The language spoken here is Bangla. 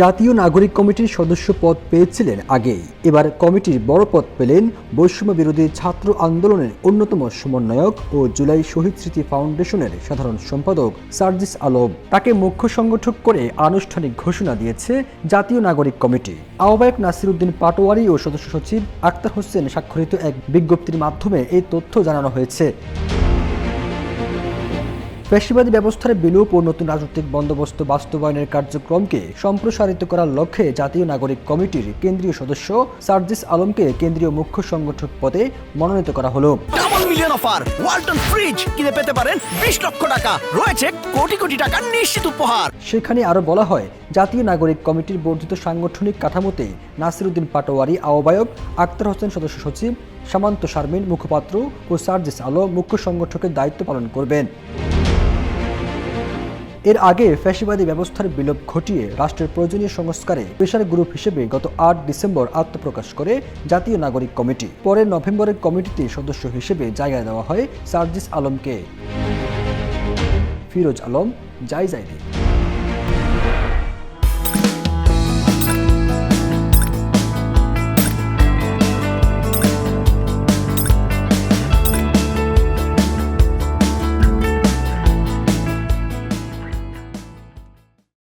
জাতীয় নাগরিক কমিটির সদস্য পদ পেয়েছিলেন আগেই, এবার কমিটির বড় পদ পেলেন বৈষম্য বিরোধী ছাত্র আন্দোলনের অন্যতম সমন্বয়ক ও জুলাই শহীদ স্মৃতি ফাউন্ডেশনের সাধারণ সম্পাদক সার্জিস আলম। তাকে মুখ্য সংগঠক করে আনুষ্ঠানিক ঘোষণা দিয়েছে জাতীয় নাগরিক কমিটি। আহ্বায়ক নাসির উদ্দিন পাটোয়ারি ও সদস্য সচিব আক্তার হোসেন স্বাক্ষরিত এক বিজ্ঞপ্তির মাধ্যমে এই তথ্য জানানো হয়েছে। ফ্যাসিবাদী ব্যবস্থার বিলোপ ও নতুন রাজনৈতিক বন্দোবস্ত বাস্তবায়নের কার্যক্রমকে সম্প্রসারিত করার লক্ষ্যে জাতীয় নাগরিক কমিটির কেন্দ্রীয় সদস্য সার্জিস আলমকে কেন্দ্রীয় মুখ্য সংগঠক পদে মনোনীত করা হলো। Double million offer, Walton fridge কিনে পেতে পারেন 20 লক্ষ টাকা, রয়েছে কোটি কোটি টাকার নিশ্চিত উপহার। সেখানে আরো বলা হয়, জাতীয় নাগরিক কমিটির বর্ধিত সাংগঠনিক কাঠামোতে নাসির উদ্দিন পাটোয়ারি আহ্বায়ক, আক্তার হোসেন সদস্য সচিব, সামান্ত শারমিন মুখপাত্র ও সার্জিস আলম মুখ্য সংগঠকের দায়িত্ব পালন করবেন। এর আগে ফ্যাসিবাদী ব্যবস্থার বিলোপ ঘটিয়ে রাষ্ট্রের প্রয়োজনীয় সংস্কারে প্রেসার গ্রুপ হিসেবে গত 8 ডিসেম্বর আত্মপ্রকাশ করে জাতীয় নাগরিক কমিটি। পরে নভেম্বরের কমিটিতে সদস্য হিসেবে জায়গা দেওয়া হয় সার্জিস আলমকে। ফিরোজ আলম, জাইজাইদি।